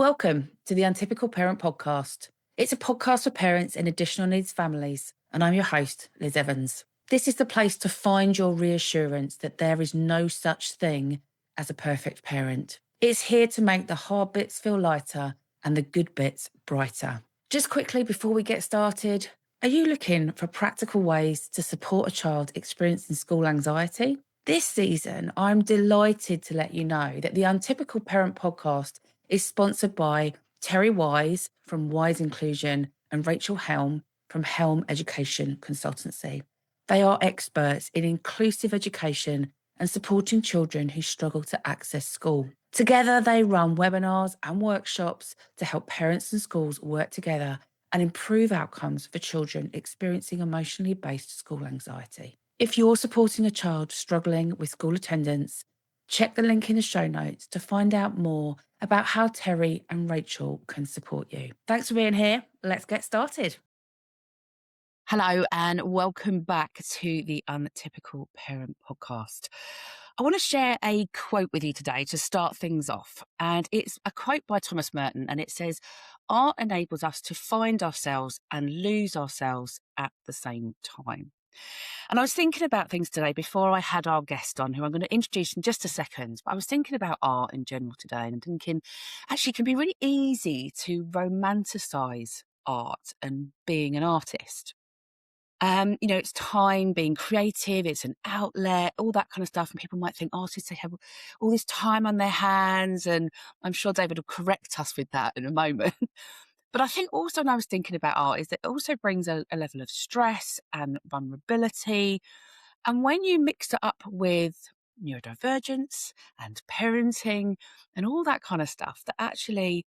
Welcome to the Untypical Parent Podcast. It's a podcast for parents in additional needs families, and I'm your host, Liz Evans. This is the place to find your reassurance that there is no such thing as a perfect parent. It's here to make the hard bits feel lighter and the good bits brighter. Just quickly before we get started, are you looking for practical ways to support a child experiencing school anxiety? This season, I'm delighted to let you know that the Untypical Parent Podcast is sponsored by Terry Wise from Wise Inclusion and Rachel Helm from Helm Education Consultancy. They are experts in inclusive education and supporting children who struggle to access school. Together, they run webinars and workshops to help parents and schools work together and improve outcomes for children experiencing emotionally based school anxiety. If you're supporting a child struggling with school attendance, check the link in the show notes to find out more about how Terry and Rachel can support you. Thanks for being here. Let's get started. Hello, and welcome back to the Untypical Parent Podcast. I want to share a quote with you today to start things off. And it's a quote by Thomas Merton, and it says, "Art enables us to find ourselves and lose ourselves at the same time." And I was thinking about things today before I had our guest on, who I'm going to introduce in just a second. But I was thinking about art in general today and thinking, actually, it can be really easy to romanticize art and being an artist. It's time being creative, it's an outlet, all that kind of stuff. And people might think artists, they have all this time on their hands. And I'm sure David will correct us with that in a moment. But I think also when I was thinking about art is that it also brings a level of stress and vulnerability. And when you mix it up with neurodivergence and parenting and all that kind of stuff, that actually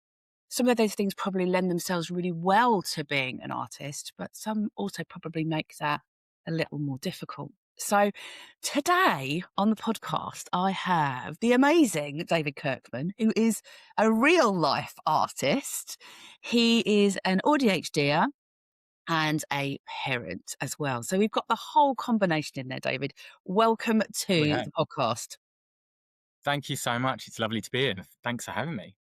some of those things probably lend themselves really well to being an artist, but some also probably make that a little more difficult. So today on the podcast, I have the amazing David Kirkman, who is a real life artist. He is an AuDHDer and a parent as well. So we've got the whole combination in there, David. Welcome We to have. the podcast. Thank you so much. It's lovely to be here. Thanks for having me.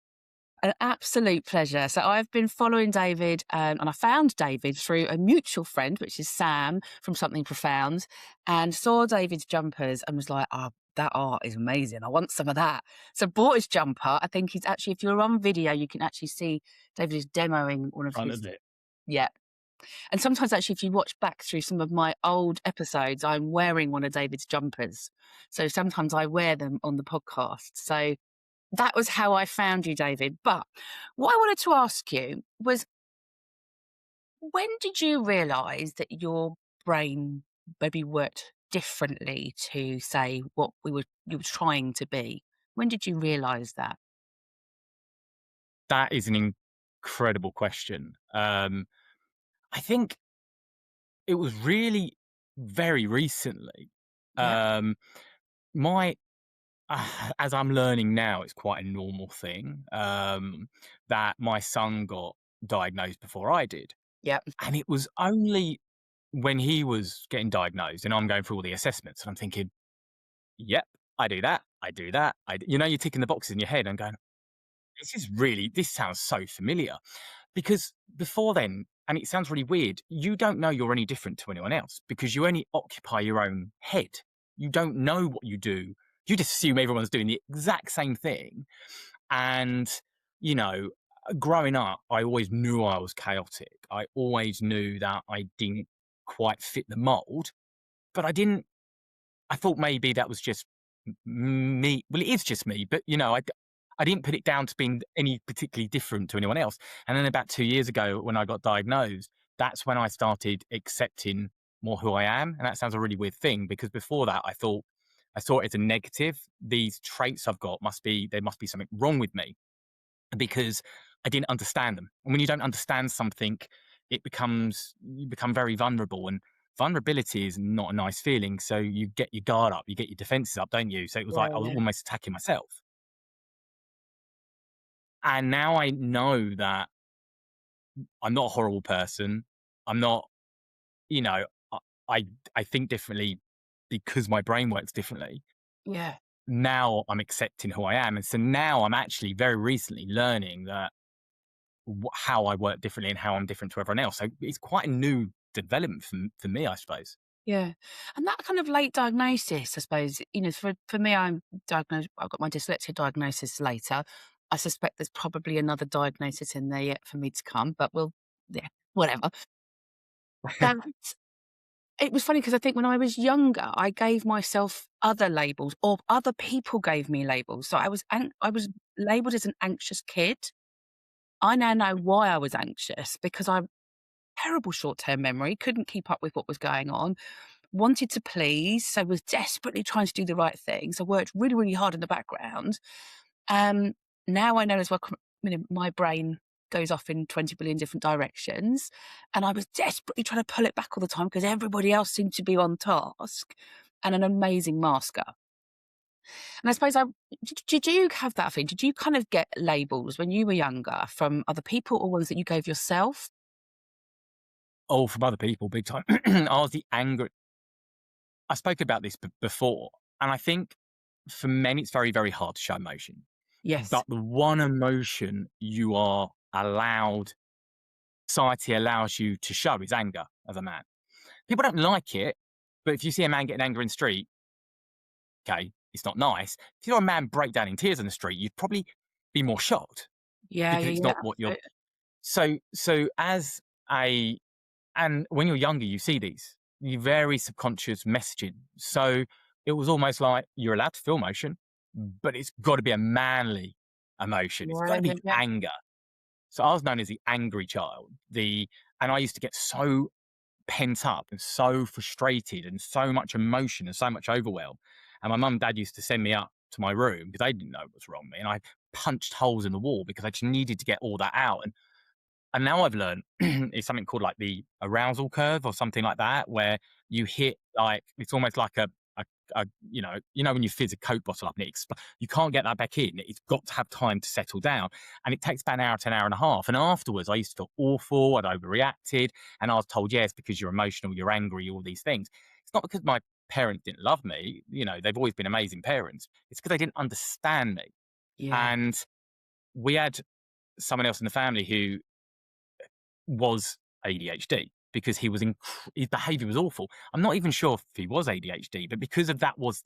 An absolute pleasure. So I've been following David, and I found David through a mutual friend, which is Sam from Something Profound, and saw David's jumpers and was like, "Oh, that art is amazing. I want some of that." So bought his jumper. I think he's actually, if you're on video, you can actually see David is demoing one of Front his. of it. Yeah. And sometimes actually, if you watch back through some of my old episodes, I'm wearing one of David's jumpers. So sometimes I wear them on the podcast. So that was how I found you, David. But what I wanted to ask you was, when did you realise that your brain maybe worked differently to, say, what you were trying to be? When did you realise that? That is an incredible question. I think it was really very recently. Yeah. Um, my as I'm learning now, it's quite a normal thing that my son got diagnosed before I did, Yeah. and it was only when he was getting diagnosed and I'm going through all the assessments, and I'm thinking, "Yep, I do that. I do that. you're ticking the boxes in your head and going, this sounds so familiar." Because before then, and it sounds really weird, you don't know you're any different to anyone else because you only occupy your own head. You don't know what you do. You just assume everyone's doing the exact same thing. And, you know, growing up, I always knew I was chaotic. I always knew that I didn't quite fit the mold, but I thought maybe that was just me. Well, it is just me, but I didn't put it down to being any particularly different to anyone else. And then about 2 years ago, when I got diagnosed, that's when I started accepting more who I am. And that sounds a really weird thing because before that, I saw it as a negative. These traits I've got there must be something wrong with me because I didn't understand them. And when you don't understand something, you become very vulnerable, and vulnerability is not a nice feeling. So you get your guard up, you get your defenses up, don't you? So it was Yeah, like I was yeah. almost attacking myself. And now I know that I'm not a horrible person. I'm not, you know, I I I think differently because my brain works differently. Yeah. Now I'm accepting who I am. And so now I'm actually very recently learning that how I work differently and how I'm different to everyone else. So it's quite a new development for me, I suppose. Yeah. And that kind of late diagnosis, I suppose, for me, I've got my dyslexia diagnosis later. I suspect there's probably another diagnosis in there yet for me to come, but yeah, whatever. That It was funny because I think when I was younger, I gave myself other labels or other people gave me labels. So I was labeled as an anxious kid. I now know why I was anxious because I terrible short-term memory, couldn't keep up with what was going on, wanted to please, so was desperately trying to do the right thing. So worked really, really hard in the background. Um, Now I know as well, my brain goes off in 20 billion different directions. And I was desperately trying to pull it back all the time because everybody else seemed to be on task and an amazing masker. And I suppose did you have that thing? Did you kind of get labels when you were younger from other people or ones that you gave yourself? Oh, from other people, big time. I was the angry. I spoke about this before, and I think for men, it's very, very hard to show emotion. Yes. But the one emotion you are allowed, society allows you to show is anger as a man. People don't like it, but if you see a man getting angry in the street, okay, it's not nice. If you saw a man break down in tears on the street, you'd probably be more shocked Yeah, because yeah, it's yeah. not what you're. Absolutely. So as a and when you're younger, you see these you very subconscious messaging. So it was almost like you're allowed to feel emotion, but it's got to be a manly emotion. It's got Yeah, to yeah, be yeah. anger. So I was known as the angry child. And I used to get so pent up and so frustrated and so much emotion and so much overwhelm. And my mum and dad used to send me up to my room because they didn't know what was wrong with me. And I punched holes in the wall because I just needed to get all that out. And now I've learned it's something called like the arousal curve or something like that, where you hit like it's almost like a when you fizz a Coke bottle up and you can't get that back in. It's got to have time to settle down, and it takes about an hour to an hour and a half. And afterwards, I used to feel awful. I'd overreacted, and I was told, "Yes, because you're emotional, you're angry, all these things." It's not because my parents didn't love me. They've always been amazing parents. It's because they didn't understand me, Yeah. and we had someone else in the family who was ADHD because his behavior was awful. I'm not even sure if he was ADHD, but because of that was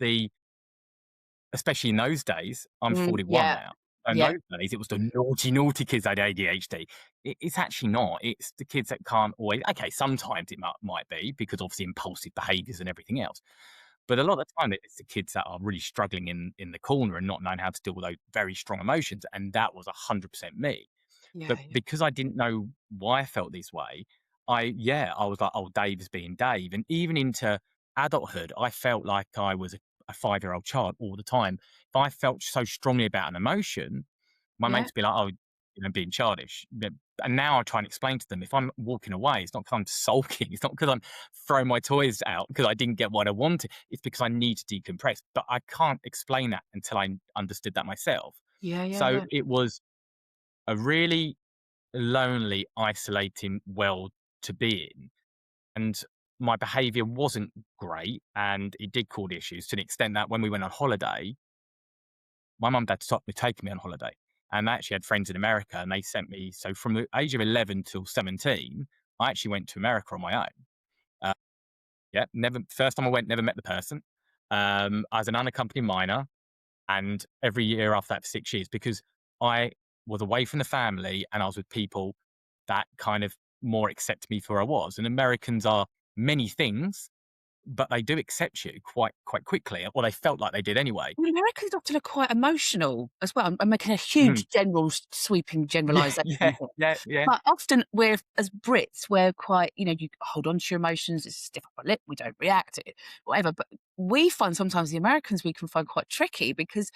especially in those days, I'm 41 Yeah. now. In Yeah. those days, it was the naughty, naughty kids that had ADHD. It's actually not. It's the kids that can't always, okay, sometimes it might be because obviously impulsive behaviors and everything else. But a lot of the time, it's the kids that are really struggling in the corner and not knowing how to deal with those very strong emotions. And that was 100% me. Yeah, But yeah. because I didn't know why I felt this way, I was like, "Oh, Dave is being Dave." And even into adulthood, I felt like I was a 5-year-old child all the time. If I felt so strongly about an emotion, my Yeah. mates would be like, "Oh, being childish." And now I try and explain to them, if I'm walking away, it's not because I'm sulking. It's not because I'm throwing my toys out because I didn't get what I wanted. It's because I need to decompress. But I can't explain that until I understood that myself. Yeah, yeah, So yeah. it was a really lonely, isolating world to be in. And my behavior wasn't great. And it did cause issues to the extent that when we went on holiday, my mum and dad stopped me taking me on holiday. And I actually had friends in America and they sent me. So from the age of 11 till 17, I actually went to America on my own. Uh, yeah, never, first time I went, never met the person. I was an unaccompanied minor. And every year after that for 6 years, because I was away from the family and I was with people that kind of more accept me for who I was. And Americans are many things, but they do accept you quite quickly, or they felt like they did anyway. Well, Americans often are quite emotional as well. I'm making a Mm. huge sweeping Yeah, generalisation yeah, here. yeah, yeah. But often we're as Brits, we're quite, you hold on to your emotions, it's stiff upper lip, we don't react to it, whatever. But we find sometimes the Americans we can find quite tricky because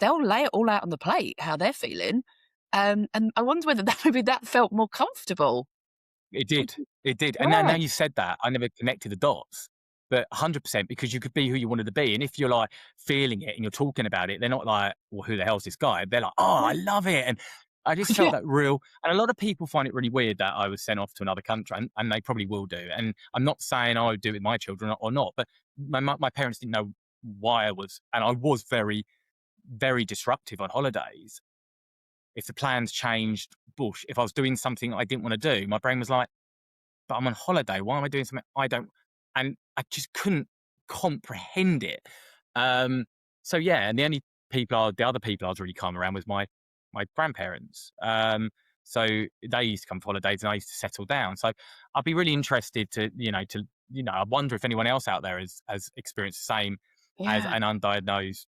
they'll lay it all out on the plate, how they're feeling. And I wonder whether that maybe that felt more comfortable. It did. It did. And now Yeah. you said that, I never connected the dots. But 100% because you could be who you wanted to be. And if you're like feeling it and you're talking about it, they're not like, well, who the hell's this guy? They're like, oh, I love it. And I just felt Yeah. that real. And a lot of people find it really weird that I was sent off to another country, and they probably will do. And I'm not saying I would do it with my children or not, but my parents didn't know why I was. And I was very, very disruptive on holidays. If the plans changed, bush. If I was doing something I didn't want to do, my brain was like, but I'm on holiday. Why am I doing something I don't? And I just couldn't comprehend it. Um, so yeah, and the other people I was really calm around was my grandparents. So they used to come for holidays, and I used to settle down. So I'd be really interested I wonder if anyone else out there has experienced the same as Yeah. an undiagnosed,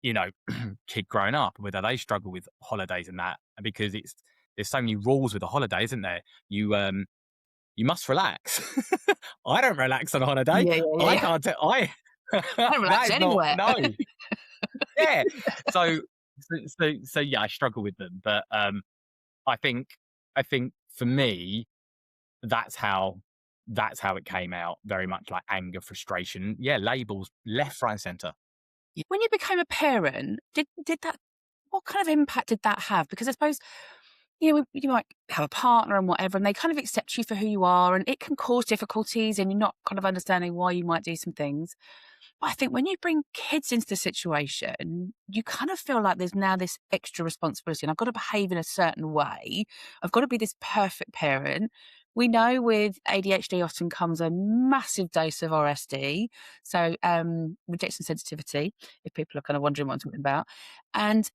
you know, kid growing up, whether they struggle with holidays and that, because there's so many rules with a holiday, isn't there? You must relax. I don't relax on holiday. Yeah, yeah, yeah, I yeah. can't tell. I I don't that relax is not anywhere. no. Yeah. So, so yeah, I struggle with them, but I think I think for me, that's how it came out. Very much like anger, frustration. Yeah, labels left, right, and center. When you became a parent, did that what kind of impact did that have? Because I suppose, you might have a partner and whatever, and they kind of accept you for who you are, and it can cause difficulties, and you're not kind of understanding why you might do some things. But I think when you bring kids into the situation, you kind of feel like there's now this extra responsibility, and I've got to behave in a certain way. I've got to be this perfect parent. We know with ADHD often comes a massive dose of RSD, so rejection sensitivity, if people are kind of wondering what I'm talking about. And,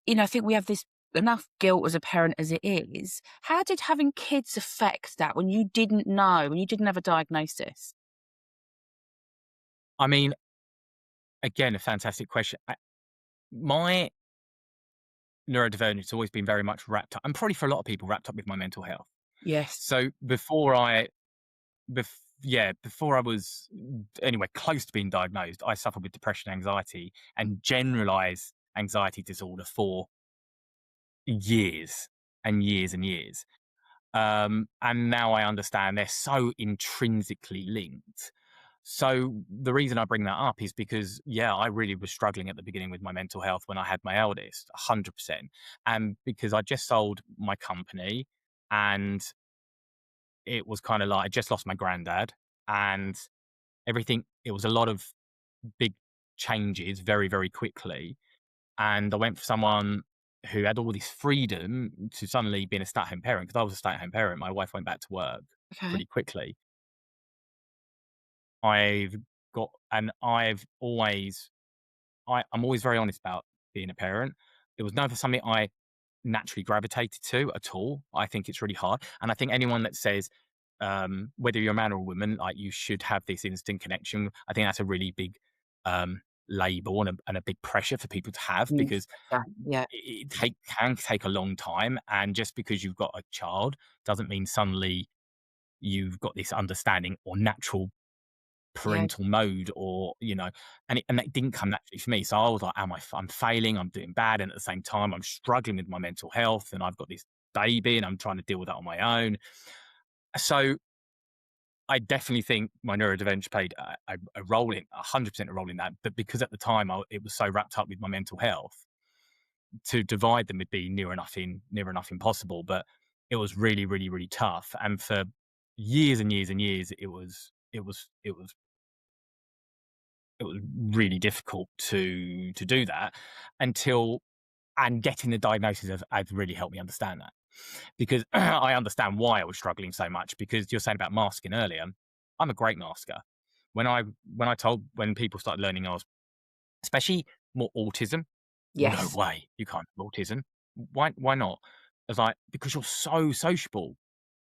I think we have this enough guilt as a parent as it is. How did having kids affect that when you didn't know, when you didn't have a diagnosis? I mean, again, a fantastic question. My neurodivergence has always been very much wrapped up, and probably for a lot of people, wrapped up with my mental health. Yes. So before I was anywhere close to being diagnosed, I suffered with depression, anxiety, and generalized anxiety disorder for years and years and years. And now I understand they're so intrinsically linked. So the reason I bring that up is because, yeah, I really was struggling at the beginning with my mental health when I had my eldest, 100%. And because I just sold my company, and it was kind of like I just lost my granddad, and everything, it was a lot of big changes very, very quickly. And I went for someone who had all this freedom to suddenly being a stay-at-home parent, because I was a stay-at-home parent. My wife went back to work Okay. pretty quickly. I've got, and I'm always very honest about being a parent. It was never something I naturally gravitated to at all. I think it's really hard. And I think anyone that says, whether you're a man or a woman, like you should have this instant connection, I think that's a really big label and a big pressure for people to have, Mm. because Yeah, yeah, can take a long time. And just because you've got a child doesn't mean suddenly you've got this understanding or natural yeah, parental mode, or and that didn't come naturally for me. So I was like, I'm failing, I'm doing bad, and at the same time I'm struggling with my mental health, and I've got this baby and I'm trying to deal with that on my own. So I definitely think my neurodivergence played a role in 100% a role in that. But because at the time it was so wrapped up with my mental health, to divide them would be near enough impossible. But it was really, really, really tough. And for years and years and years, it was really difficult to do that, until, and getting the diagnosis has really helped me understand that, because I understand why I was struggling so much. Because you're saying about masking earlier, I'm a great masker. When people started learning I was, especially more autism, no yes. way you can't have autism. Why not? I was like, because you're so sociable.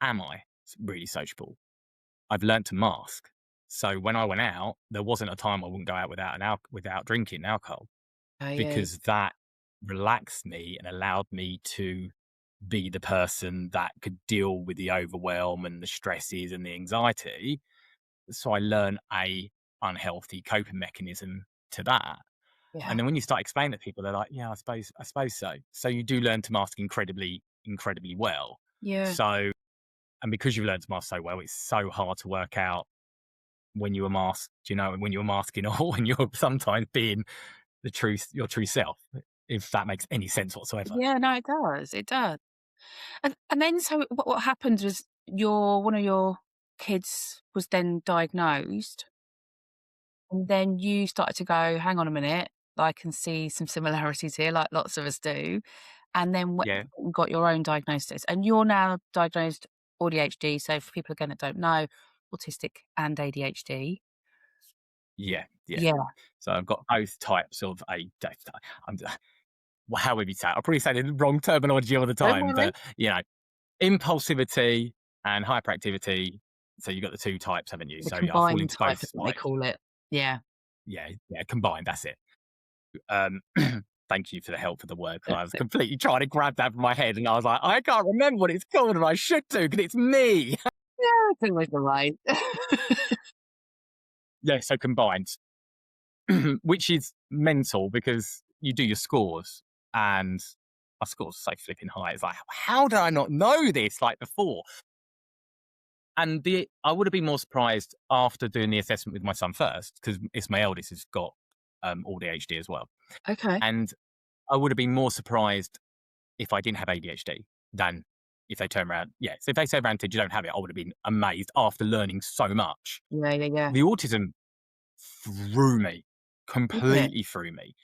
Am I really sociable? I've learned to mask. So when I went out, there wasn't a time I wouldn't go out without drinking alcohol, Oh, yeah, because that relaxed me and allowed me to be the person that could deal with the overwhelm and the stresses and the anxiety. So I learned a unhealthy coping mechanism to that. yeah, And then when you start explaining it to people, they're like, yeah, I suppose so. So you do learn to mask incredibly, incredibly well. yeah, So, and because you've learned to mask so well, it's so hard to work out when you were masked, when you were masking, or when you're sometimes being your true self, if that makes any sense whatsoever. yeah. No, it does. It does. And then, so what happened was your one of your kids was then diagnosed, and then you started to go, hang on a minute, I can see some similarities here, like lots of us do. and then Yeah. you got your own diagnosis, and you're now diagnosed AuDHD. So for people again that don't know, autistic and ADHD. Yeah. Yeah. Yeah, So I've got both types of I'm, well, however you say it, I'll probably say the wrong terminology all the don't time, worry. but impulsivity and hyperactivity. So you've got the two types, haven't you? The So I fall combined into type both is what they sides. call it. Yeah. Yeah. Yeah. Combined. That's it. Um, thank you for the help for the word, 'cause I was That's it. completely trying to grab that from my head, and I was like, I can't remember what it's called, and I should do because it's me. Yeah, it's always the way. Yeah. So combined, which is mental because you do your scores, and my scores are so flipping high. It's like, how did I not know this like before? And I would have been more surprised after doing the assessment with my son first, because it's my eldest who's got all the ADHD as well. Okay. And I would have been more surprised if I didn't have ADHD than if they turn around. Yeah, so if they say around said you don't have it, I would have been amazed after learning so much. Yeah, yeah, yeah. The autism threw me, Did it? completely threw me.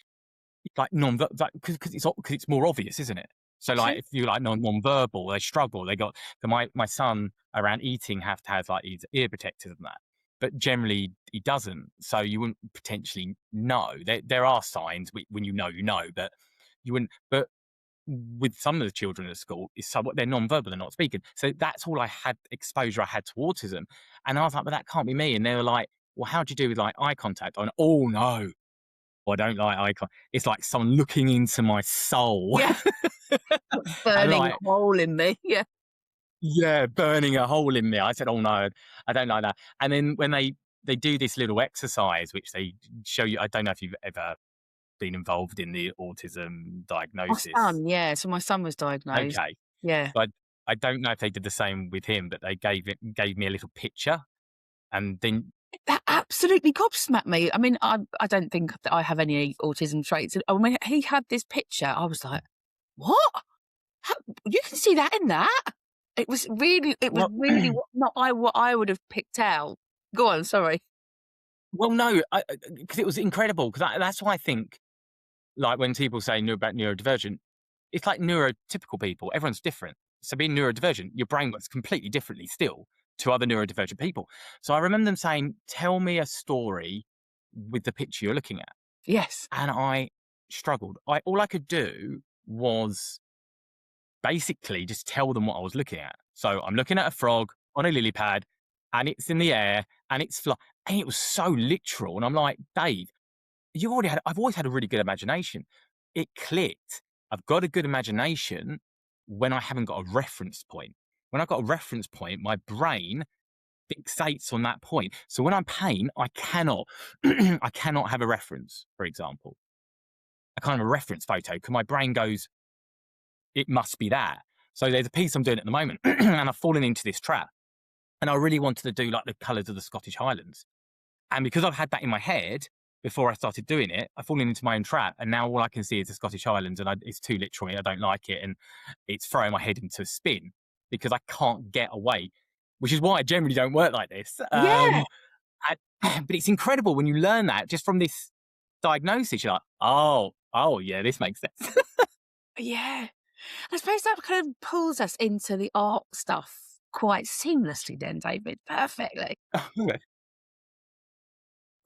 Like because it's more obvious, isn't it? So True. like if you like non-verbal, they struggle. They got my son around eating have to have like his ear protectors and that, but generally he doesn't. So you wouldn't potentially know. There are signs when you know, but you wouldn't. But with some of the children at school, is somewhat they're non-verbal, they're not speaking. So that's all I had exposure I had to autism, and I was like, but that can't be me. And they were like, well, how do you do with like eye contact? And oh no. I don't like eye contact. It's like someone looking into my soul. Yeah. And Burning like, a hole in me. Yeah. yeah, burning a hole in me. I said, oh no, I don't like that. And then when they do this little exercise, which they show you, I don't know if you've ever been involved in the autism My diagnosis. son, yeah. So my son was diagnosed. Okay. Yeah. So I don't know if they did the same with him, but they gave me a little picture, and then That absolutely gobsmacked me. I mean, I don't think that I have any autism traits. And when he had this picture, I was like, "What? How, you can see that in that?" It was well, really what I would have picked out. Go on, sorry. well, no, because it was incredible. Because that's why I think, like when people say about neurodivergent, it's like neurotypical people. Everyone's different. So being neurodivergent, your brain works completely differently still to other neurodivergent people. So I remember them saying, tell me a story with the picture you're looking at. Yes. And I struggled. All I could do was basically just tell them what I was looking at. So I'm looking at a frog on a lily pad, and it's in the air and it's and it was so literal. And I'm like, Dave, I've always had a really good imagination. It clicked. I've got a good imagination when I haven't got a reference point. When I've got a reference point, my brain fixates on that point. So when I'm pain, I cannot, I cannot have a reference, for example. I can't have a reference photo because my brain goes, it must be that. So there's a piece I'm doing at the moment and I've fallen into this trap. And I really wanted to do like the colours of the Scottish Highlands. And because I've had that in my head before I started doing it, I've fallen into my own trap. And now all I can see is the Scottish Highlands, and it's too literal. I don't like it. And it's throwing my head into a spin because I can't get away, which is why I generally don't work like this. Yeah. But it's incredible when you learn that just from this diagnosis. You're like, oh, yeah, this makes sense. Yeah. I suppose that kind of pulls us into the art stuff quite seamlessly then, David. Perfectly.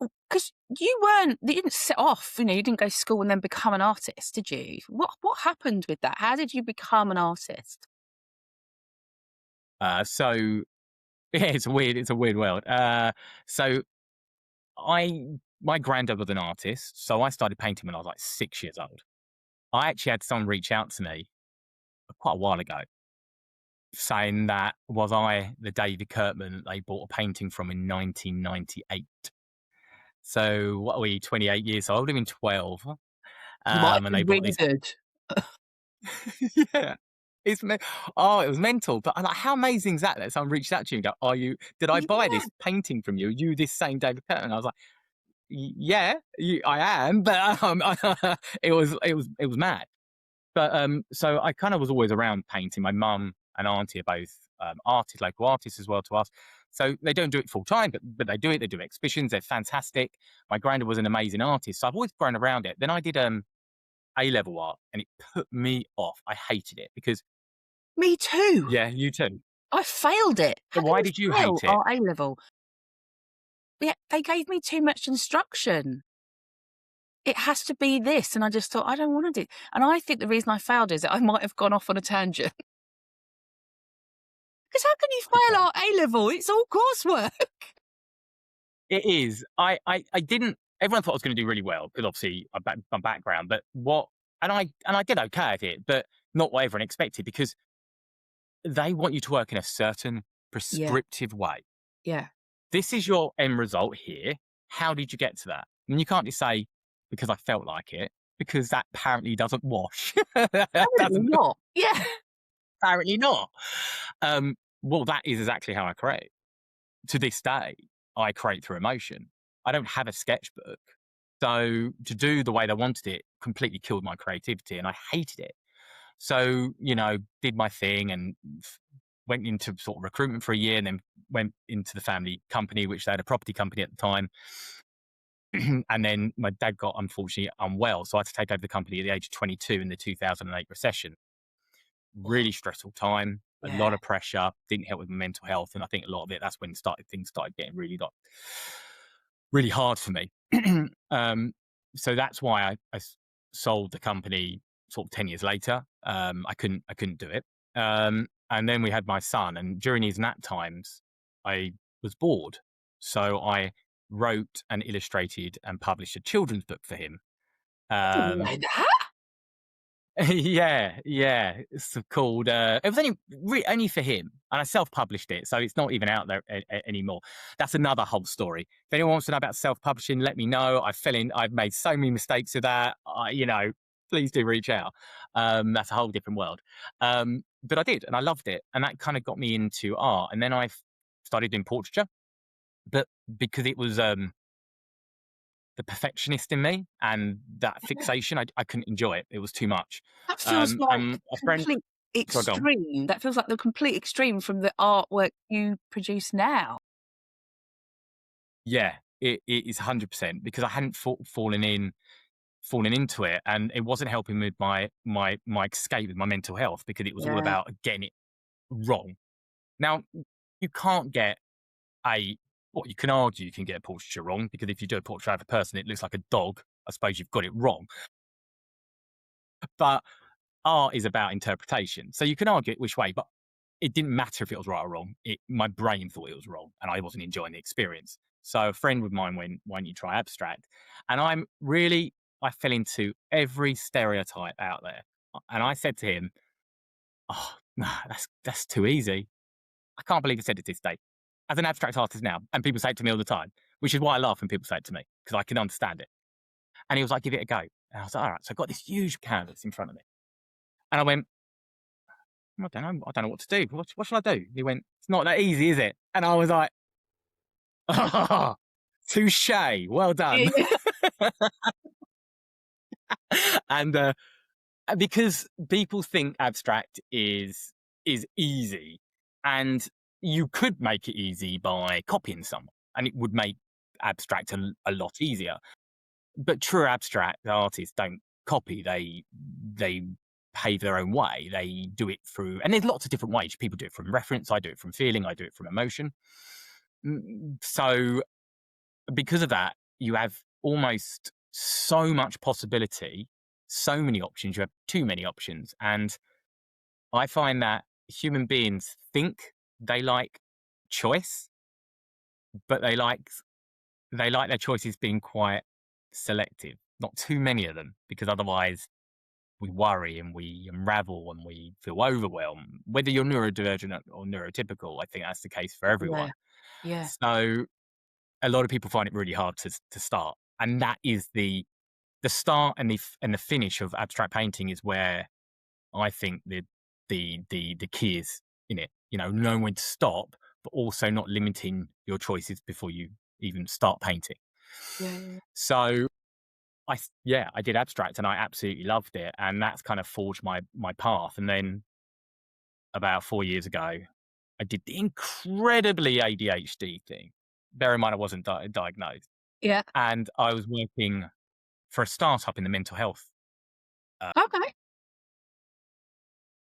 Because you didn't set off, you didn't go to school and then become an artist, did you? What happened with that? How did you become an artist? So yeah, it's a weird world. So my granddad was an artist, so I started painting when I was like 6 years old. I actually had someone reach out to me quite a while ago saying that was I the David Kirkman that they bought a painting from in 1998. So what are we, 28 years old? I would have been 12. You might have And they been bought really this. good. Yeah. It was mental. But I'm like, how amazing is that? That someone reached out to you and go, did I buy Yeah. this painting from you? Are you this same David Kirkman? I was like, yeah, I am. But it was mad. But so I kind of was always around painting. My mum and auntie are both artists, local artists as well to us. So they don't do it full time, but they do it. They do exhibitions. They're fantastic. My granddad was an amazing artist, so I've always grown around it. Then I did A-level art, and it put me off. I hated it because, Me too. yeah, you too. I failed it. How But can why you did you fail hate it? our A-level? Yeah, they gave me too much instruction. It has to be this, and I just thought, I don't wanna do, and I think the reason I failed is that I might have gone off on a tangent. 'Cause how can you fail Okay. our A-level? It's all coursework. It is. I didn't. Everyone thought I was going to do really well because obviously my background, but and I did okay at it, but not what everyone expected because they want you to work in a certain Yeah, prescriptive way. yeah. This is your end result here. How did you get to that? And you can't just say because I felt like it, because that apparently doesn't wash. Apparently Doesn't not. Yeah. apparently not. Well, that is exactly how I create. To this day, I create through emotion. I don't have a sketchbook. So to do the way they wanted it completely killed my creativity and I hated it. So, did my thing and went into sort of recruitment for a year and then went into the family company, which they had a property company at the time. And then my dad got unfortunately unwell. So I had to take over the company at the age of 22 in the 2008 recession. Oh, Really stressful time, a lot yeah. of pressure, didn't help with my mental health. And I think a lot of it, that's when things started getting really hard for me. So that's why I sold the company sort of 10 years later. I couldn't do it. And then we had my son, and during his nap times, I was bored. So I wrote and illustrated and published a children's book for him. I didn't know Um, that. yeah. It's called. It was only for him, and I self-published it, so it's not even out there anymore. That's another whole story. If anyone wants to know about self-publishing, let me know. I've made so many mistakes with that. Please do reach out. That's a whole different world. But I did, and I loved it, and that kind of got me into art. And then I started doing portraiture, but because it was the perfectionist in me and that Yeah. fixation, I couldn't enjoy it. It was too much. That feels like And a friend, complete sorry, go on. extreme. That feels like the complete extreme from the artwork you produce now. Yeah, it is 100% because I hadn't fallen into it, and it wasn't helping with my escape with my mental health because it was all Yeah. about getting it wrong. Now, you can't get a what you can argue you can get a portraiture wrong because if you do a portrait of a person, it looks like a dog. I suppose you've got it wrong, but art is about interpretation. So you can argue it which way, but it didn't matter if it was right or wrong. My brain thought it was wrong, and I wasn't enjoying the experience. So a friend of mine went, "Why don't you try abstract?" And I fell into every stereotype out there, and I said to him, "Oh, no, that's too easy. I can't believe I said it this day." As an abstract artist now, and people say it to me all the time, which is why I laugh when people say it to me because I can understand it. And he was like, "Give it a go." And I was like, "All right." So I got this huge canvas in front of me, and I went, I don't know what to do. What shall I do?" He went, "It's not that easy, is it?" And I was like, "Oh, touche. Well done." Yeah. And because people think abstract is easy, and you could make it easy by copying someone, and it would make abstract a lot easier. But true abstract artists don't copy. They pave their own way. They do it through, and there's lots of different ways. People do it from reference. I do it from feeling. I do it from emotion. So because of that, you have almost so much possibility, so many options. You have too many options, and I find that human beings think they like choice, but they like their choices being quite selective, not too many of them, because otherwise we worry and we unravel and we feel overwhelmed. Whether you're neurodivergent or neurotypical, I think that's the case for Yeah. everyone. Yeah. So a lot of people find it really hard to start, and that is the start and the finish of abstract painting is where I think the key is in it. Knowing when to stop, but also not limiting your choices before you even start painting. Yeah, yeah. So I did abstract and I absolutely loved it, and that's kind of forged my path. And then about 4 years ago, I did the incredibly ADHD thing. Bear in mind, I wasn't diagnosed, Yeah. and I was working for a startup in the mental health Okay.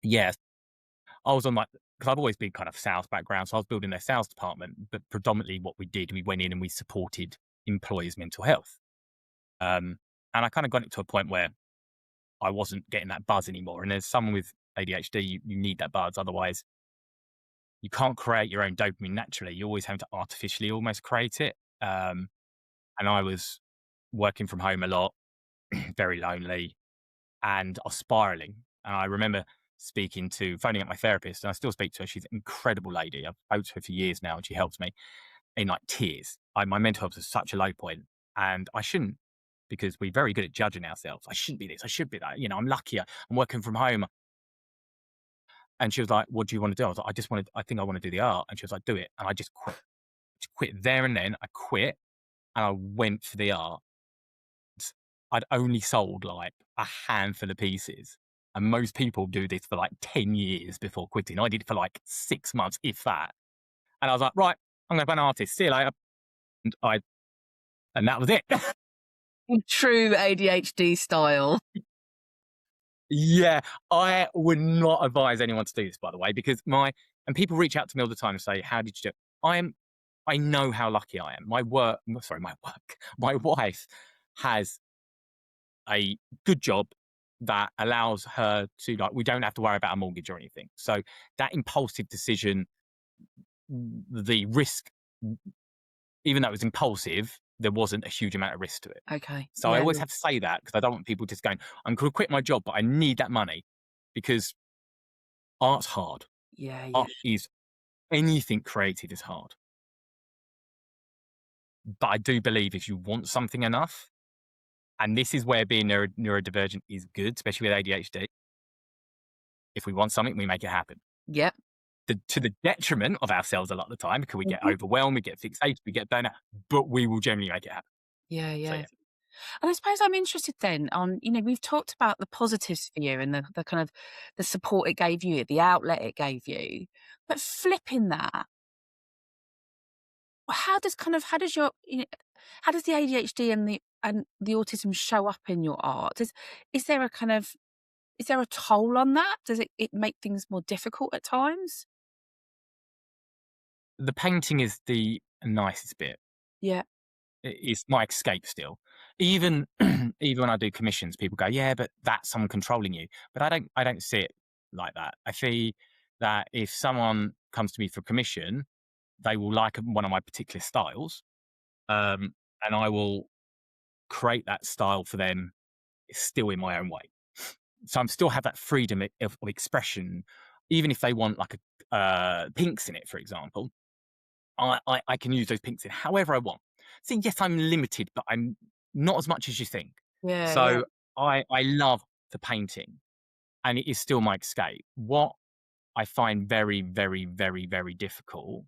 Yeah, I was on like, because I've always been kind of sales background, so I was building their sales department. But predominantly, what we did, we went in and we supported employees' mental health. Um, and I kind of got it to a point where I wasn't getting that buzz anymore. And as someone with ADHD, you need that buzz. Otherwise, you can't create your own dopamine naturally. You always have to artificially almost create it. And I was working from home a lot, very lonely, and I was spiraling. And I remember phoning up my therapist, and I still speak to her. She's an incredible lady. I've spoken to her for years now, and she helps me in like tears. My mental health was such a low point, and I shouldn't, because we're very good at judging ourselves. I shouldn't be this. I should be that. I'm lucky. I'm working from home. And she was like, "What do you want to do?" I was like, I think I want to do the art." And she was like, "Do it." And I just quit. Just quit there and then. I quit and I went for the art. I'd only sold like a handful of pieces. And most people do this for like 10 years before quitting. I did it for like 6 months, if that. And I was like, right, I'm going to be an artist. See you later. And and that was it. In true ADHD style. Yeah, I would not advise anyone to do this, by the way, because and people reach out to me all the time and say, "How did you do it?" I know how lucky I am. My wife has a good job that allows her to, like, we don't have to worry about a mortgage or anything. So that impulsive decision, the risk, even though it was impulsive, there wasn't a huge amount of risk to it. Okay. So I always have to say that, because I don't want people just going, "I'm going to quit my job, but I need that money," because art's hard. Yeah, yeah. Art is anything creative is hard. But I do believe if you want something enough, and this is where being neurodivergent is good, especially with ADHD. If we want something, we make it happen. Yep. To the detriment of ourselves a lot of the time, because we get Mhm. overwhelmed, we get fixated, we get burnout, but we will generally make it happen. Yeah, So yeah. yeah. And I suppose I'm interested then on, we've talked about the positives for you and the kind of the support it gave you, the outlet it gave you. But flipping that, how does how does the ADHD and the autism show up in your art? Is there a kind of is there a toll on that? Does it make things more difficult at times? The painting is the nicest bit. Yeah. It's my escape still. Even even when I do commissions, people go, "Yeah, but that's someone controlling you." But I don't see it like that. I see that if someone comes to me for a commission, they will like one of my particular styles, and I will create that style for them, still in my own way. So I'm still have that freedom of expression, even if they want like a pinks in it, for example. I can use those pinks in however I want. See, yes, I'm limited, but I'm not as much as you think. Yeah, yeah. So I love the painting, and it is still my escape. What I find very, very, very, very difficult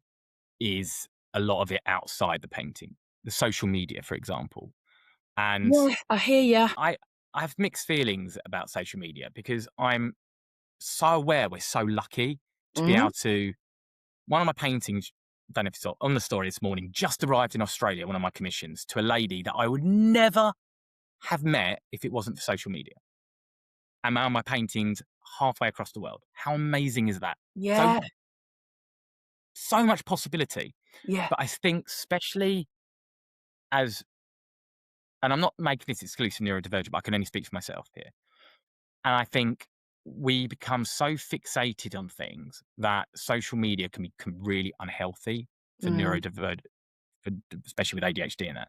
is a lot of it outside the painting, the social media, for example. And Yeah, I hear you. I I have mixed feelings about social media, because I'm so aware we're so lucky to be Mhm. able to. One of my paintings, don't know if you saw on the story this morning, just arrived in Australia, one of my commissions, to a lady that I would never have met if it wasn't for social media. And now my paintings halfway across the world. How amazing is that? So Yeah, so much possibility. yeah. But I think, especially as, and I'm not making this exclusive neurodivergent, but I can only speak for myself here. And I think we become so fixated on things that social media can become really unhealthy for Mm. neurodivergent, especially with ADHD and that,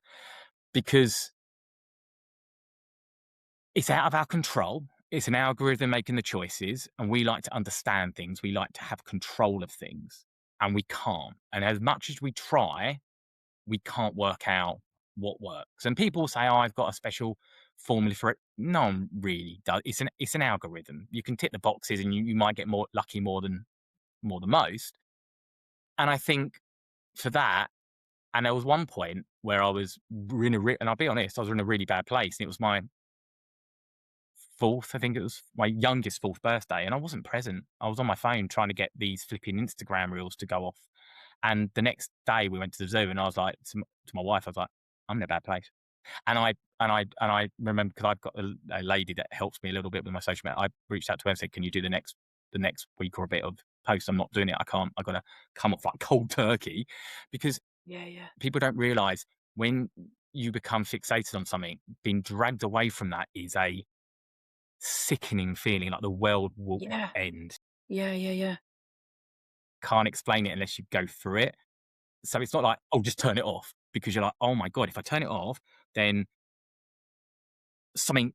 because it's out of our control. It's an algorithm making the choices, and we like to understand things. We like to have control of things, and we can't. And as much as we try, we can't work out what works. And people say, "Oh, I've got a special formula for it." No one really does. It's an algorithm. You can tick the boxes, and you might get more lucky more than most. And I think for that, and there was one point where I was and I'll be honest, I was in a really bad place. And it was my fourth, I think it was my youngest fourth birthday, and I wasn't present. I was on my phone trying to get these flipping Instagram reels to go off. And the next day we went to the zoo, and I was like to my wife, I was like, "I'm in a bad place." And I remember, because I've got a lady that helps me a little bit with my social media. I reached out to her and said, "Can you do the next week or a bit of post? I'm not doing it. I can't. I've got to come off like cold turkey," because Yeah, yeah. people don't realize, when you become fixated on something, being dragged away from that is a sickening feeling, like the world will Yeah. end. Yeah, yeah, yeah. Can't explain it unless you go through it. So it's not like, "Oh, just turn it off," because you're like, "Oh my God, if I turn it off, then something,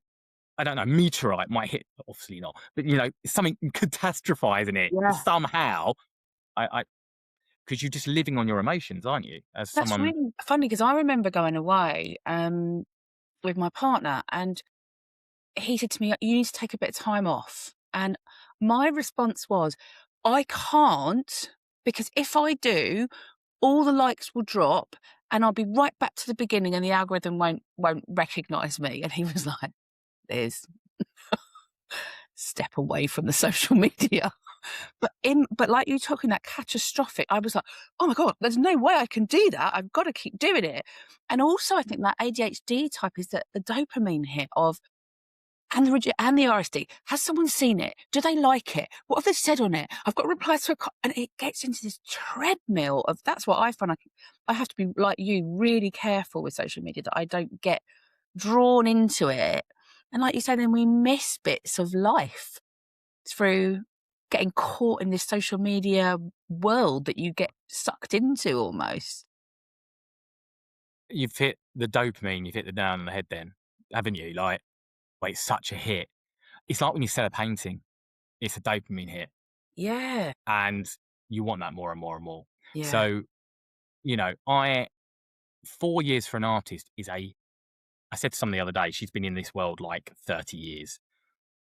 I don't know, meteorite might hit." Obviously not, but something catastrophizing it Yeah. somehow. I Because you're just living on your emotions, aren't you? As That's someone, really funny because I remember going away, with my partner, and he said to me, "You need to take a bit of time off." And my response was, "I can't, because if I do, all the likes will drop and I'll be right back to the beginning and the algorithm won't recognize me." And he was like, "There's step away from the social media." But like you talking that catastrophic, I was like, "Oh my God, there's no way I can do that. I've got to keep doing it." And also I think that ADHD type is that the dopamine hit of, and the RSD. Has someone seen it? Do they like it? What have they said on it? I've got replies to and it gets into this treadmill of, that's what I find. I have to be like you, really careful with social media that I don't get drawn into it. And like you say, then we miss bits of life through getting caught in this social media world that you get sucked into almost. you've hit the dopamine, you've hit the nail on the head then, haven't you? Like, well, it's such a hit. It's like when you sell a painting, it's a dopamine hit, Yeah. and you want that more and more and more. Yeah. So, I 4 years for an artist is a I said to someone the other day, she's been in this world like 30 years.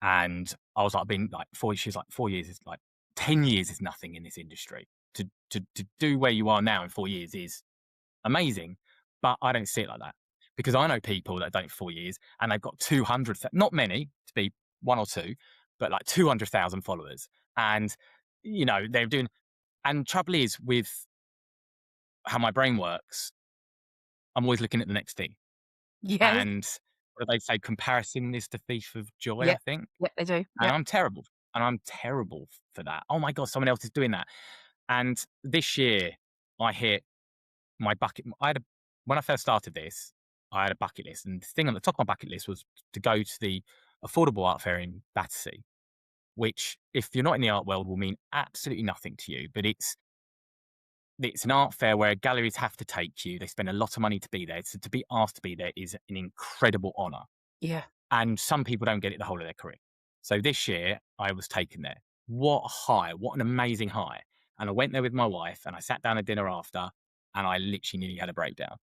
And I was like, I've been like 4 years. She's like, 4 years is like, 10 years is nothing in this industry. To do where you are now in 4 years is amazing. But I don't see it like that, because I know people that have done it for 4 years and they've got 200, not many, to be one or two, but like 200,000 followers. And, they're doing, and trouble is with how my brain works, I'm always looking at the next thing. Yes. And what do they say? Comparison is the thief of joy, Yeah. I think. Yeah, they do. And Yeah. I'm terrible for that. Oh my God, someone else is doing that. And this year I hit my bucket. When I first started this, I had a bucket list, and the thing on the top of my bucket list was to go to the affordable art fair in Battersea, which, if you're not in the art world, will mean absolutely nothing to you. But it's an art fair where galleries have to take you. They spend a lot of money to be there. So to be asked to be there is an incredible honor. Yeah. And some people don't get it the whole of their career. So this year I was taken there. What a high, what an amazing high. And I went there with my wife, and I sat down at dinner after, and I literally nearly had a breakdown.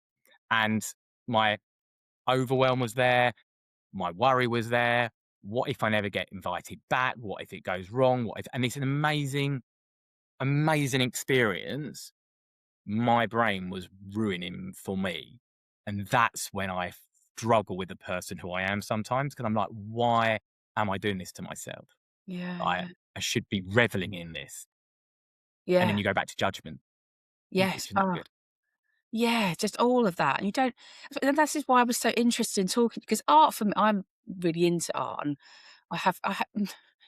And my overwhelm was there. My worry was there. What if I never get invited back? What if it goes wrong? And it's an amazing, amazing experience. My brain was ruining for me. And that's when I struggle with the person who I am sometimes, because I'm like, why am I doing this to myself? Yeah. I Yeah. I should be reveling in this. And then Yeah. you go back to judgment, Yes. which is not Oh, good. yeah, just all of that. And you don't, and this is why I was so interested in talking, because art for me, I'm really into art, and I have,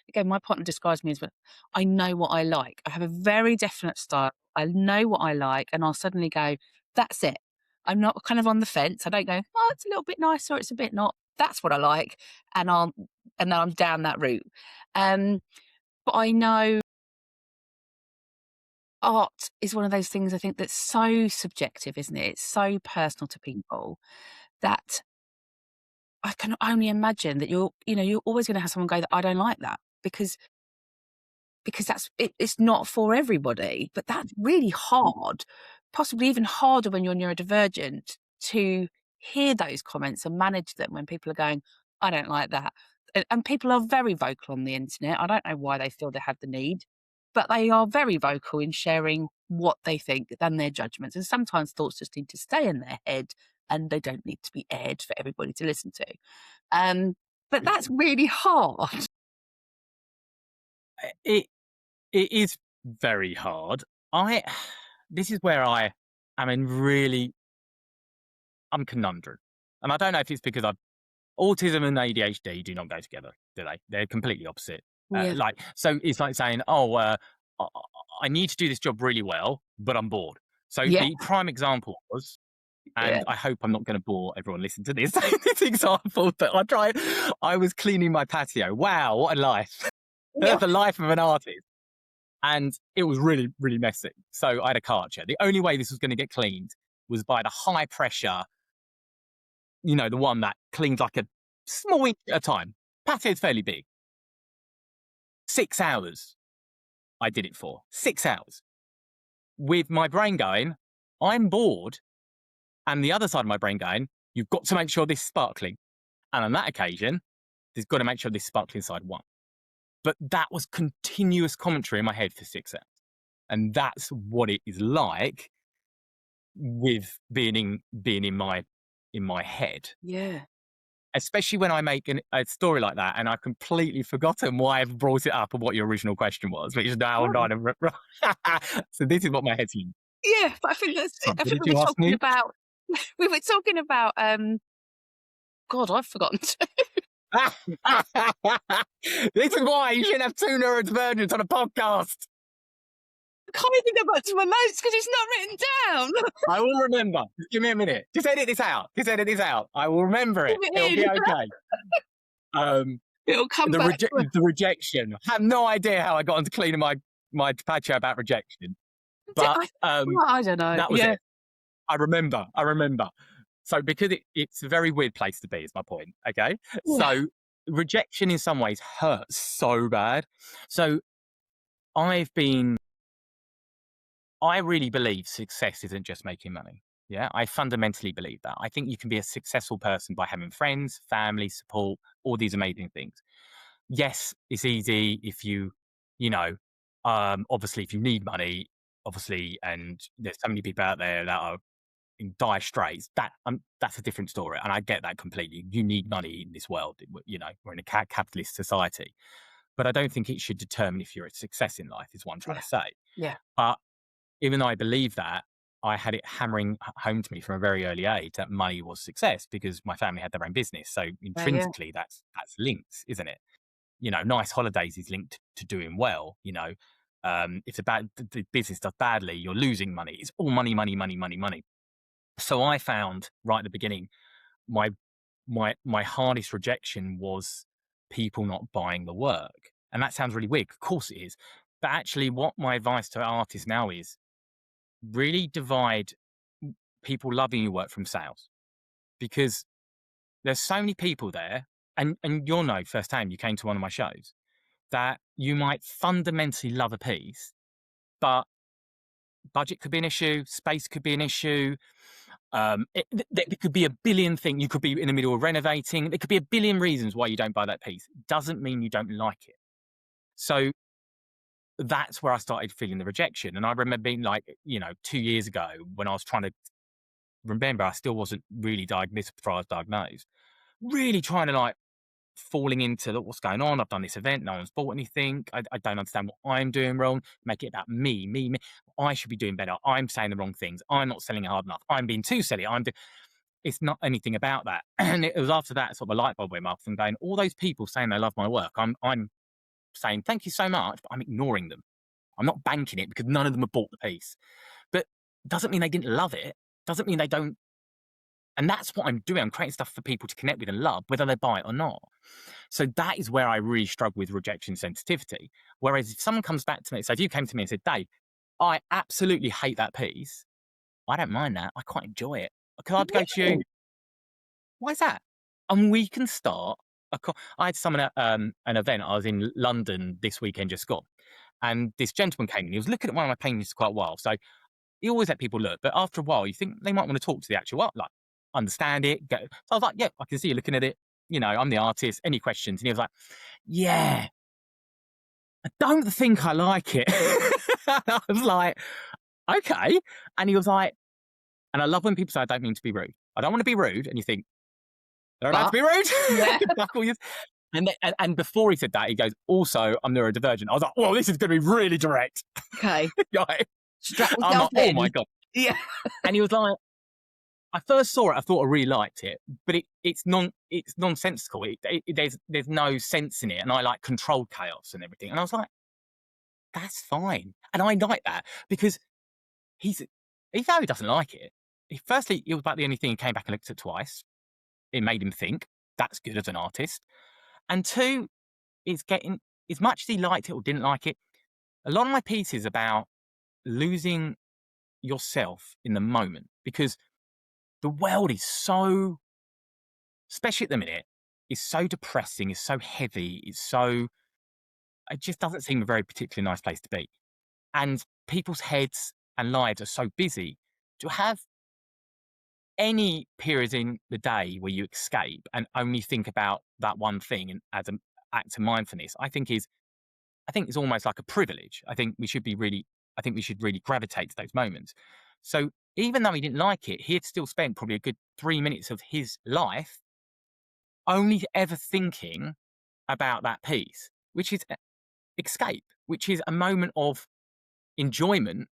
again, my partner describes me as, well, I know what I like. I have a very definite style. I know what I like, and I'll suddenly go, that's it. I'm not kind of on the fence. I don't go, oh, it's a little bit nice or it's a bit not. That's what I like, and and then I'm down that route. Um, but I know art is one of those things, I think, that's so subjective, isn't it? It's so personal to people that I can only imagine that you're always going to have someone go that I don't like that, because it's not for everybody. But that's really hard, possibly even harder when you're neurodivergent, to hear those comments and manage them when people are going, I don't like that. And people are very vocal on the internet. I don't know why they feel they have the need, but they are very vocal in sharing what they think and their judgments. And sometimes thoughts just need to stay in their head and they don't need to be aired for everybody to listen to. Um, but that's really hard. It it is very hard. I This is where I am in really, I'm conundrum. And I don't know if it's because autism and ADHD do not go together, do they? They're completely opposite. Yeah. So it's like saying, I need to do this job really well, but I'm bored. So Yeah. the prime example was, and Yeah. I hope I'm not going to bore everyone listening to this, this example, but I was cleaning my patio. Wow, what a life. Yeah. The life of an artist. And it was really, really messy. So I had a Karcher. The only way this was going to get cleaned was by the high pressure, the one that cleans like a small inch at a time. Patio's fairly big. 6 hours I did it for. 6 hours. With my brain going, I'm bored. And the other side of my brain going, you've got to make sure this is sparkling. And on that occasion, there's got to make sure this sparkling side won. But that was continuous commentary in my head for 6 hours. And that's what it is like with being in my head. Yeah. Especially when I make a story like that and I've completely forgotten why I've brought it up and what your original question was, which is now kind of so this is what my head's in. Yeah, but I think that's What I did think we you were ask talking me? about we were talking about God, I've forgotten. This is why you shouldn't have 2 neurodivergents on a podcast. I can't even go back to my notes because it's not written down. I will remember. Just give me a minute. Just edit this out. I will remember it. Leave it It'll be in. okay. It'll come back. The rejection. I have no idea how I got into cleaning my patio about rejection. But I don't know. that was it. I remember. So because it's a very weird place to be is my point. Okay. Yeah. So rejection in some ways hurts so bad. So I really believe success isn't just making money. Yeah, I fundamentally believe that. I think you can be a successful person by having friends, family, support, all these amazing things. Yes, it's easy if obviously if you need money, obviously, and there's so many people out there that are in dire straits. That's a different story, and I get that completely. You need money in this world. We're in a capitalist society, but I don't think it should determine if you're a success in life. Is what I'm trying to say. Yeah. But even though I believe that, I had it hammering home to me from a very early age that money was success because my family had their own business. So intrinsically, that's linked, isn't it? Nice holidays is linked to doing well. If the business does badly, you're losing money. It's all money, money, money, money, money. So I found right at the beginning, my hardest rejection was people not buying the work. And that sounds really weird. Of course it is. But actually what my advice to artists now is really divide people loving your work from sales, because there's so many people there, and you'll know firsthand, you came to one of my shows, that you might fundamentally love a piece, but budget could be an issue, space could be an issue. There could be a billion things. You could be in the middle of renovating. There could be a billion reasons why you don't buy that piece. Doesn't mean you don't like it. So that's where I started feeling the rejection. And I remember being 2 years ago when I was trying to remember, I still wasn't really diagnosed before I was diagnosed. Really trying to falling into what's going on. I've done this event. No one's bought anything. I don't understand what I'm doing wrong. Make it about me. I should be doing better. I'm saying the wrong things. I'm not selling it hard enough. I'm being too silly. It's not anything about that. And it was after that sort of a light bulb went off and going, all those people saying they love my work, I'm saying thank you so much, but I'm ignoring them. I'm not banking it because none of them have bought the piece. But doesn't mean they didn't love it. Doesn't mean they don't. And that's what I'm doing. I'm creating stuff for people to connect with and love, whether they buy it or not. So that is where I really struggle with rejection sensitivity. Whereas if someone comes back to me, so if you came to me and said, Dave, I absolutely hate that piece, I don't mind that. I quite enjoy it. Because I'd go to you, why is that? And we can start. I had someone at an event. I was in London this weekend just gone. And this gentleman came in. He was looking at one of my paintings for quite a while. So he always let people look. But after a while, you think they might want to talk to the actual art, understand it. So I was like, yeah, I can see you looking at it. I'm the artist. Any questions? And he was like, yeah, I don't think I like it. I was like, okay. And he was like, and I love when people say, I don't mean to be rude. I don't want to be rude. And you think, they're allowed to be rude? Yeah. And before he said that, he goes, also, I'm neurodivergent. I was like, well, this is going to be really direct. Okay. I'm like, oh my God. Yeah. And he was like, I first saw it, I thought I really liked it, but it's nonsensical. There's no sense in it, and I like controlled chaos and everything. And I was like, that's fine, and I like that because he's even though he doesn't like it. Firstly, it was about the only thing he came back and looked at twice. It made him think. That's good as an artist. And two, it's getting as much as he liked it or didn't like it. A lot of my piece is about losing yourself in the moment because the world is so, especially at the minute, is so depressing, is so heavy, it just doesn't seem a very particularly nice place to be. And people's heads and lives are so busy. To have any periods in the day where you escape and only think about that one thing and as an act of mindfulness, I think it's almost like a privilege. I think we should really gravitate to those moments. So even though he didn't like it, he had still spent probably a good 3 minutes of his life only ever thinking about that piece, which is escape, which is a moment of enjoyment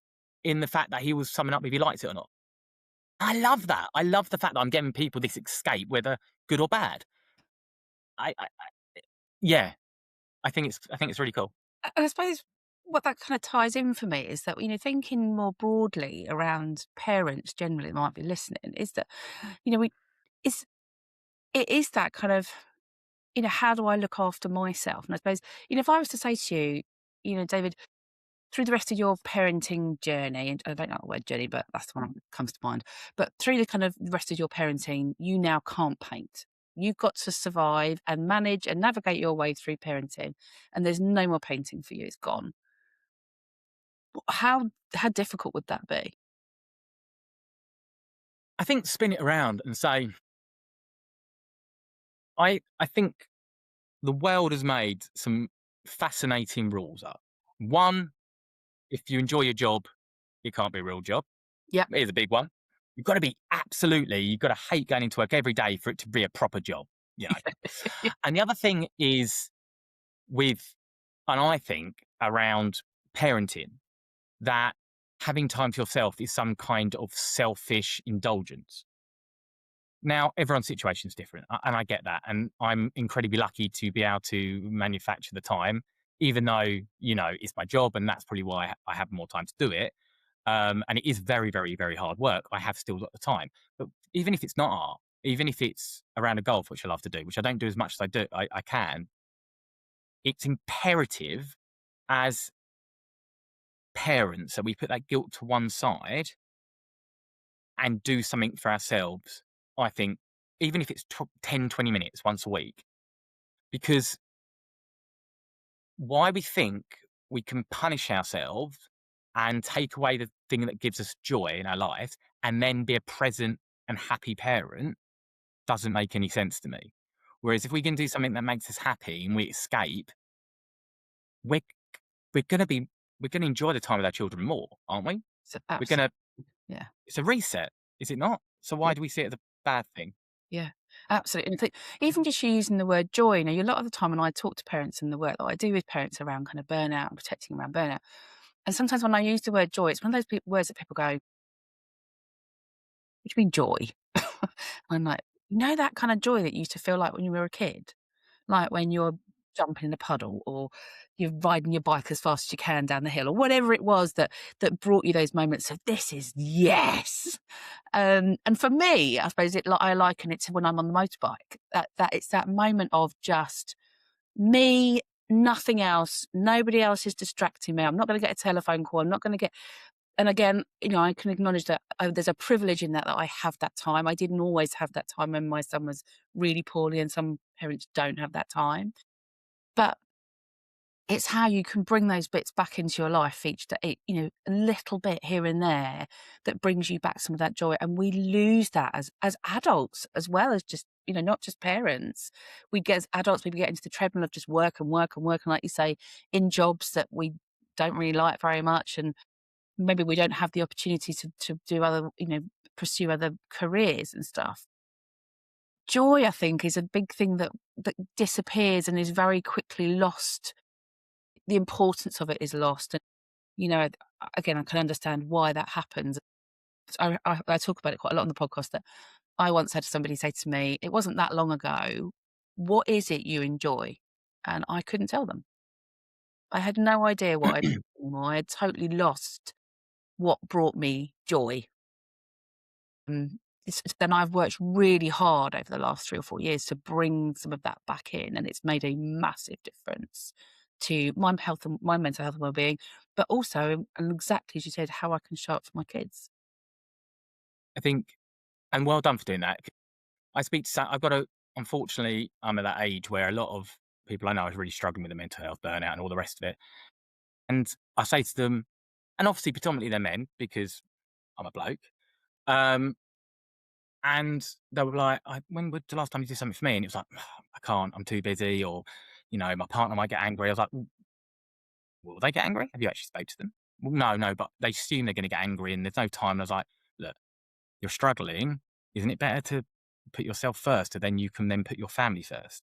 in the fact that he was summing up if he liked it or not. I love that. I love the fact that I'm giving people this escape, whether good or bad. Yeah, I think it's really cool. And I suppose what that kind of ties in for me is that, thinking more broadly around parents generally that might be listening, is that, we it's it is that kind of, how do I look after myself? And I suppose, if I was to say to you, David, through the rest of your parenting journey, and I don't know the word journey, but that's the one that comes to mind. But through the kind of the rest of your parenting, you now can't paint. You've got to survive and manage and navigate your way through parenting, and there's no more painting for you. It's gone. How difficult would that be? I think spin it around and say, I think the world has made some fascinating rules up. One, if you enjoy your job, it can't be a real job. Yeah. Here's a big one. You've got to hate going into work every day for it to be a proper job, you know. And the other thing is and I think around parenting, that having time for yourself is some kind of selfish indulgence. Now, everyone's situation is different, and I get that. And I'm incredibly lucky to be able to manufacture the time, even though, it's my job, and that's probably why I have more time to do it. And it is very, very, very hard work. I have still got the time. But even if it's not art, even if it's around a golf, which I love to do, which I don't do as much as I can, it's imperative as parents that we put that guilt to one side and do something for ourselves. I think, even if it's 10, 20 minutes once a week, because why we think we can punish ourselves and take away the thing that gives us joy in our life and then be a present and happy parent doesn't make any sense to me. Whereas if we can do something that makes us happy and we escape, we're we're gonna be we're gonna enjoy the time with our children more, aren't we? So We're gonna yeah. It's a reset, is it not? So why do we see it as a bad thing? Yeah, absolutely. And I think even just using the word joy, a lot of the time when I talk to parents in the work that I do with parents around kind of burnout and protecting around burnout, and sometimes when I use the word joy, it's one of those words that people go, "What do you mean joy?" I'm like, that kind of joy that you used to feel like when you were a kid, like when you're jumping in a puddle or you're riding your bike as fast as you can down the hill or whatever it was that brought you those moments of this is yes. And for me, I suppose I liken it to when I'm on the motorbike. That it's that moment of just me, nothing else. Nobody else is distracting me. I'm not going to get a telephone call. I'm not going to get. And again, I can acknowledge that there's a privilege in that I have that time. I didn't always have that time when my son was really poorly, and some parents don't have that time. But it's how you can bring those bits back into your life each day, a little bit here and there that brings you back some of that joy. And we lose that as adults as well as just, not just parents. As adults, we get into the treadmill of just work and work and work. And like you say, in jobs that we don't really like very much. And maybe we don't have the opportunity to do other, pursue other careers and stuff. Joy, I think, is a big thing that disappears and is very quickly lost. The importance of it is lost. And, again, I can understand why that happens. I talk about it quite a lot on the podcast, that I once had somebody say to me, it wasn't that long ago, "What is it you enjoy?" And I couldn't tell them. I had no idea what I anymore. I had totally lost what brought me joy. Then I've worked really hard over the last 3 or 4 years to bring some of that back in, and it's made a massive difference to my health and my mental health and well-being, but also, and exactly as you said, how I can show up for my kids. I think, and well done for doing that. I speak to I've got a, unfortunately, I'm at that age where a lot of people I know are really struggling with the mental health burnout and all the rest of it. And I say to them, and obviously predominantly they're men because I'm a bloke. Um, and they were like, when was the last time you did something for me? And it was like, I can't, I'm too busy, or, my partner might get angry. I was like, will they get angry? Have you actually spoke to them? Well, no, but they assume they're going to get angry and there's no time. And I was like, look, you're struggling. Isn't it better to put yourself first, and then you can then put your family first?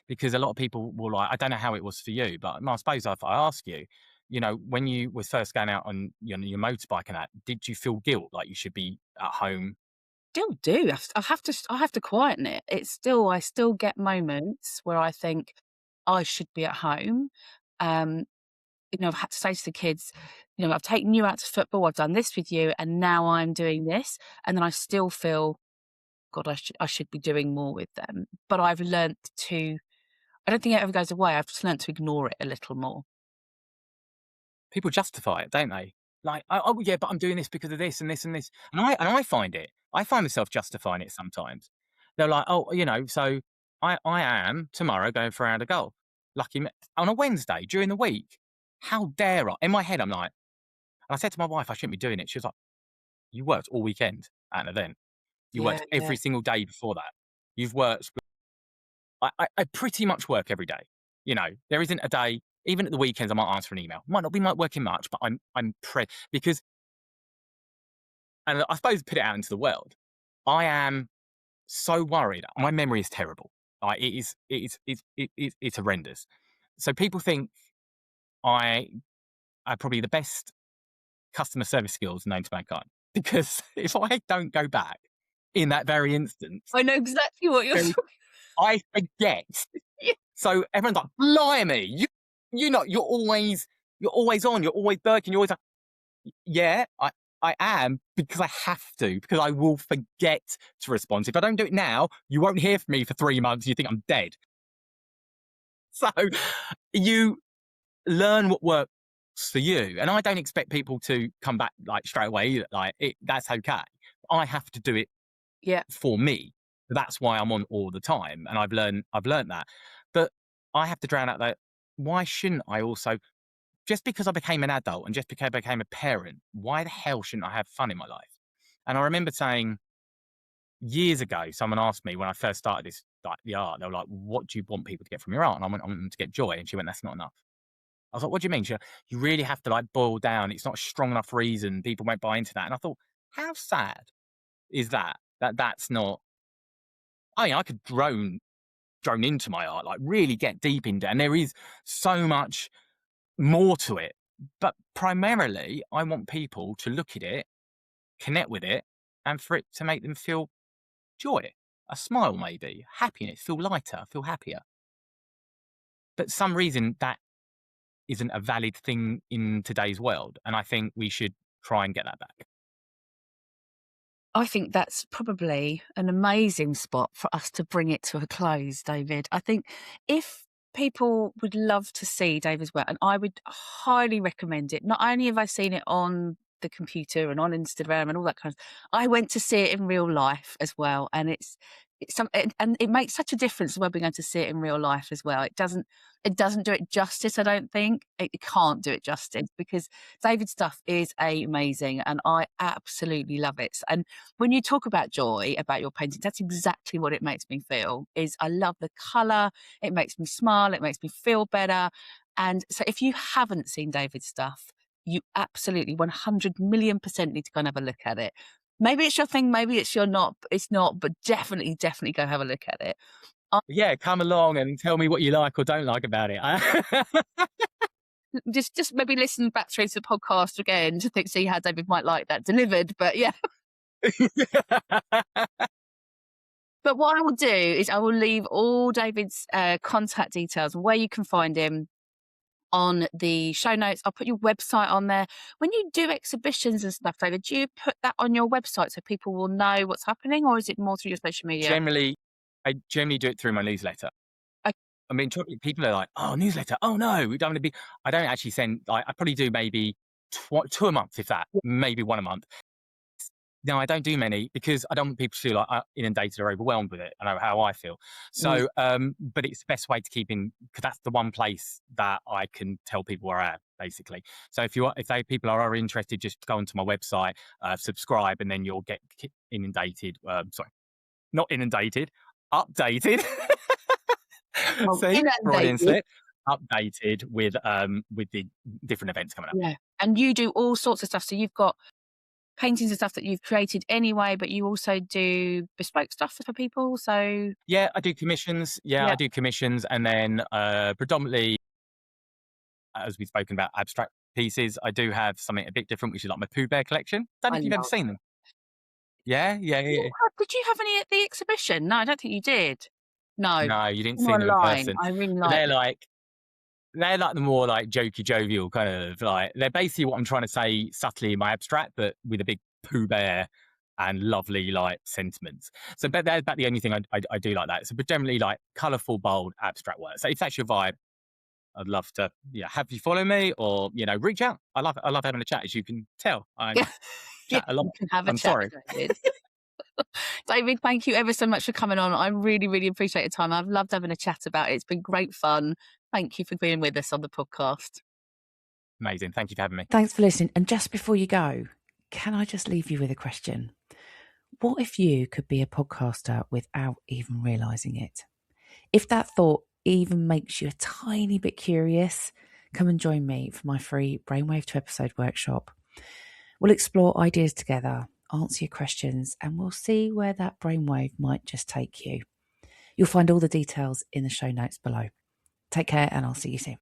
Because a lot of people will, like, I don't know how it was for you, but I suppose if I ask you, when you were first going out on your motorbike and that, did you feel guilt like you should be at home? Still do. I have to quieten it. I still get moments where I think I should be at home. Um, I've had to say to the kids, I've taken you out to football, I've done this with you, and now I'm doing this. And then I still feel, God, I should be doing more with them. But I've learnt to, I don't think it ever goes away. I've just learnt to ignore it a little more. People justify it, don't they? Like, oh yeah, but I'm doing this because of this and this and this. And I find myself justifying it sometimes. They're like, oh, so I am tomorrow going for a round of golf. On a Wednesday during the week. How dare I? In my head, I'm like, and I said to my wife, I shouldn't be doing it. She was like, you worked all weekend at an event. You Yeah, worked yeah. every single day before that. You've worked. I pretty much work every day. There isn't a day, even at the weekends, I might answer an email. Might not be working much, but I'm because, and I suppose put it out into the world. I am so worried. My memory is terrible. It's horrendous. So people think I are probably the best customer service skills known to mankind, because if I don't go back in that very instance, I know exactly what you're talking. I forget. Yeah. So everyone's like, blimey, you're always on, you're always working, you're always like, yeah, I am, because I have to, because I will forget to respond. If I don't do it now, you won't hear from me for 3 months. You think I'm dead. So you learn what works for you. And I don't expect people to come back like straight away either. That's okay. I have to do it Yeah. for me. That's why I'm on all the time. And I've learned that. But I have to drown out that. Why shouldn't I also, just because I became an adult and just because I became a parent, why the hell shouldn't I have fun in my life? And I remember saying years ago, someone asked me when I first started this, like the art, they were like, what do you want people to get from your art? And I want them to get joy. And she went, that's not enough. I was like, what do you mean? She went, you really have to boil down. It's not a strong enough reason. People won't buy into that. And I thought, how sad is that? That's not, I could drone into my art, like really get deep into it. And there is so much more to it. But primarily, I want people to look at it, connect with it, and for it to make them feel joy, a smile maybe, happiness, feel lighter, feel happier. But some reason that isn't a valid thing in today's world. And I think we should try and get that back. I think that's probably an amazing spot for us to bring it to a close, David. I think if people would love to see David's work, and I would highly recommend it. Not only have I seen it on the computer and on Instagram and all that kind of, I went to see it in real life as well, and it's and it makes such a difference when we're going to see it in real life as well. It doesn't do it justice. I don't think it can't do it justice, because David's stuff is amazing, and I absolutely love it. And when you talk about joy about your paintings, that's exactly what it makes me feel. Is I love the color. It makes me smile. It makes me feel better. And so, if you haven't seen David's stuff, you absolutely 100,000,000% need to go and have a look at it. Maybe it's your thing, maybe it's it's not, but definitely go have a look at it. Yeah, come along and tell me what you like or don't like about it. Just maybe listen back through to the podcast again to see how David might like that delivered. But yeah. But what I will do is I will leave all David's contact details and where you can find him on the show notes. I'll put your website on there. When you do exhibitions and stuff, David, do you put that on your website so people will know what's happening, or is it more through your social media? I generally do it through my newsletter. Okay. I mean, people are like, "Oh, newsletter! Oh no, we don't want to be." I don't actually send. I probably do maybe two a month, if that. Yeah. Maybe one a month. No, I don't do many because I don't want people to feel like inundated or overwhelmed with it. I know how I feel. So, but it's the best way to keep in, because that's the one place that I can tell people where I am, basically. So if people are interested, just go onto my website, subscribe, and then you'll get inundated. Sorry, not inundated, updated. Oh, See, Freudian inundated. slip. Updated with the different events coming up. Yeah, and you do all sorts of stuff. So you've got paintings and stuff that you've created anyway, but you also do bespoke stuff for people. So yeah, I do commissions. Yeah, I do commissions, and then predominantly, as we've spoken about, abstract pieces. I do have something a bit different, which is like my Pooh Bear collection. Don't know if you've ever seen them. Yeah. Did you have any at the exhibition? No, I don't think you did. No, No, you didn't see more them in online. person. I really They're like. they're like the more like jokey, jovial kind of like. They're basically what I'm trying to say subtly in my abstract, but with a big Pooh Bear and lovely like sentiments. So, but that's about the only thing I do like that. So, but generally like colourful, bold, abstract work. So, if that's your vibe, I'd love to have you follow me or reach out. I love having a chat, as you can tell. I chat a lot. You can have a I'm chat, sorry. David. David, thank you ever so much for coming on. I really, really appreciate your time. I've loved having a chat about it. It's been great fun. Thank you for being with us on the podcast. Amazing. Thank you for having me. Thanks for listening. And just before you go, can I just leave you with a question? What if you could be a podcaster without even realising it? If that thought even makes you a tiny bit curious, come and join me for my free Brainwave to Episode workshop. We'll explore ideas together, answer your questions, and we'll see where that brainwave might just take you. You'll find all the details in the show notes below. Take care, and I'll see you soon.